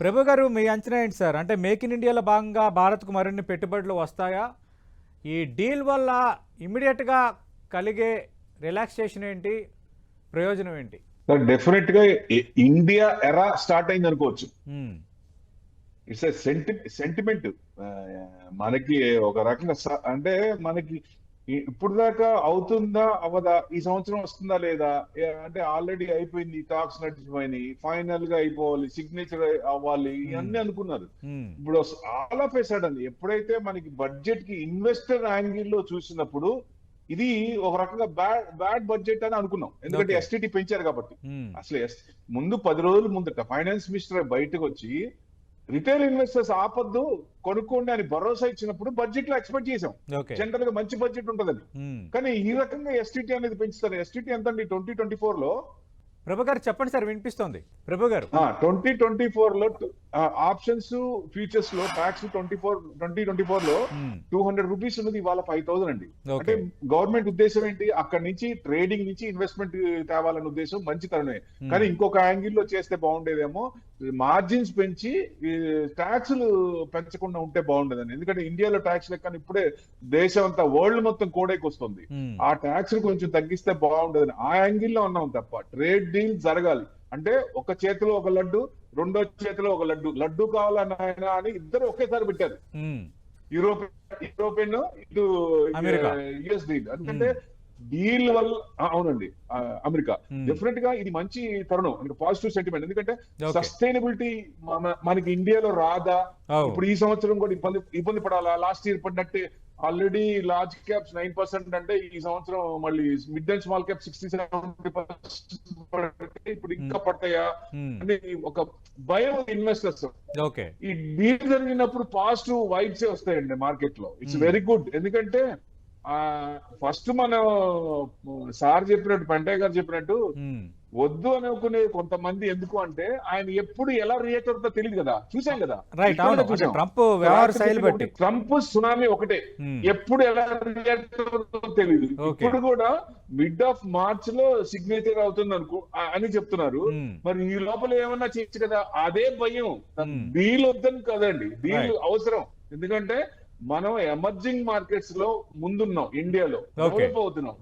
ప్రభు గారు, మీ అంచనా ఏంటి సార్? అంటే మేక్ ఇన్ ఇండియాలో భాగంగా భారత్కు మరిన్ని పెట్టుబడులు వస్తాయా? ఈ డీల్ వల్ల ఇమ్మీడియట్‌గా కలిగే రిలాక్సేషన్ ఏంటి? ప్రయోజనం ఏంటి? డెఫినెట్ గా ఇండియా ఎరా స్టార్ట్ అయింది అనుకోవచ్చు. హ్మ్. It's sentiment. మనకి ఒక రకంగా అంటే మనకి ఇప్పుడు దాకా అవుతుందా అవ్వదా, ఈ సంవత్సరం వస్తుందా లేదా, అంటే ఆల్రెడీ అయిపోయింది, టాక్స్ నడిచిపోయినాయి, ఫైనల్ గా అయిపోవాలి, సిగ్నేచర్ అవ్వాలి, హ్మ్. ఇవన్నీ అనుకున్నారు. హ్మ్. ఇప్పుడు ఆల్ ఆఫ్ ఏ సడన్ ఎప్పుడైతే మనకి బడ్జెట్ కి ఇన్వెస్టర్ యాంగిల్ లో చూసినప్పుడు ఇది ఒక రకంగా బ్యాడ్ బడ్జెట్ అని అనుకున్నాం, ఎందుకంటే ఓకే. ఎస్టిటి పెంచారు కాబట్టి. హ్మ్. అసలు ముందు 10 రోజుల ముందట ఫైనాన్స్ మినిస్టర్ బయటకు వచ్చి రిటైల్ ఇన్వెస్టర్స్ ఆపద్దు, కొనుక్కోండి అని భరోసా ఇచ్చినప్పుడు బడ్జెట్ లో ఎక్స్పెక్ట్ చేసాం ఓకే. జనరల్ గా మంచి బడ్జెట్ ఉంటుందని. హ్మ్. కానీ ఈ రకంగా ఎస్టిటి అనేది పెంచుతారు. ఎస్టిటి ఎంత అండి 2024 లో? ప్రభు గారు చెప్పండి సార్, వినిపిస్తోంది. ప్రభు గారు. 2024 లో ఆప్షన్స్ ఫ్యూచర్స్ లో ట్యాక్స్ 2024 లో హ్మ్. 200 రూపీస్ ఉన్నది, ఇవాళ 5000 అండి. అంటే ఓకే. గవర్నమెంట్ ఉద్దేశం ఏంటి, అక్కడి నుంచి ట్రేడింగ్ నుంచి ఇన్వెస్ట్మెంట్ తేవాలనే ఉద్దేశం మంచి తరుణమే. హ్మ్. కానీ ఇంకొక యాంగిల్ లో చేస్తే బాగుండేదేమో, మార్జిన్స్ పెంచి ట్యాక్సులు పెంచకుండా ఉంటే బాగుండేదని. ఎందుకంటే ఇండియాలో ట్యాక్స్ లెక్కన ఇప్పుడే దేశం అంతా, వరల్డ్ మొత్తం కోడైకొస్తుంది. హ్మ్. ఆ ట్యాక్స్ కొంచెం తగ్గిస్తే బాగుండదని ఆ యాంగిల్లో ఉన్నాం తప్ప, ట్రేడ్ డీల్ జరగాలి అంటే ఒక చేతిలో ఒక లడ్డు, రెండో చేతిలో ఒక లడ్డు, లడ్డు కావాలన్నా అని ఇద్దరు ఒకేసారి పెట్టారు. హ్మ్. యూరోపియన్ ఇటు అమెరికా. US deal. ఎందుకంటే హ్మ్. డీల్ వల్ల అవునండి, అమెరికా. హ్మ్. డెఫినెట్ గా ఇది మంచి తరుణం, అంటే పాజిటివ్ సెంటిమెంట్. ఎందుకంటే ఓకే. సస్టైనబిలిటీ మనకి ఇండియాలో రాదా, ఓహ్! ఇప్పుడు ఈ సంవత్సరం కూడా ఇబ్బంది పడాలా, లాస్ట్ ఇయర్ పడినట్టే. ఆల్రెడీ లార్జ్ క్యాప్స్ 9% అంటే ఈ సంవత్సరం మళ్ళీ మిడ్ అండ్ స్మాల్ క్యాప్ 60-70% ఇప్పుడు హ్మ్. ఇంకా పడతాయా హ్మ్. అని ఒక భయం ఇన్వెస్టర్స్. ఓకే. ఈ డీల్ జరిగినప్పుడు పాజిటివ్ వైబ్సే వస్తాయండి మార్కెట్ లో. ఇట్స్ హ్మ్. Very good. ఎందుకంటే ఆ ఫస్ట్ మనం సార్ చెప్పినట్టు, పెంటయ్య గారు చెప్పినట్టు, హ్మ్. వద్దు అనుకునే కొంతమంది ఎందుకు అంటే ఆయన ఎప్పుడు ఎలా రియాక్ట్ అవుతుందో తెలియదు కదా, చూసాం కదా, రైట్. లిటరల్ అవును. గా అంటే చూసాం. ట్రంప్ వ్యవహార రాత్రి శైలి చెప్పింది బట్టి. ఒకటి, ట్రంప్ సునామీ ఒకటే, హ్మ్. ఎప్పుడు ఎలా రియాక్ట్ అవుతుందో తెలియదు. ఓకే. ఇప్పుడు కూడా మిడ్ ఆఫ్ మార్చ్ లో సిగ్నేచర్ అవుతుంది అని చెప్తున్నారు. హ్మ్. మరి ఈ లోపల ఏమన్నా చేయొచ్చు కదా, అదే భయం. హ్మ్. డీల్ వద్దని కదండి, డీల్ రైట్. అవసరం. ఎందుకంటే మనం ఎమర్జింగ్ మార్కెట్స్ లో ముందున్నాం, ఇండియాలో ఓకే. డెవలప్ అవుతున్నాం.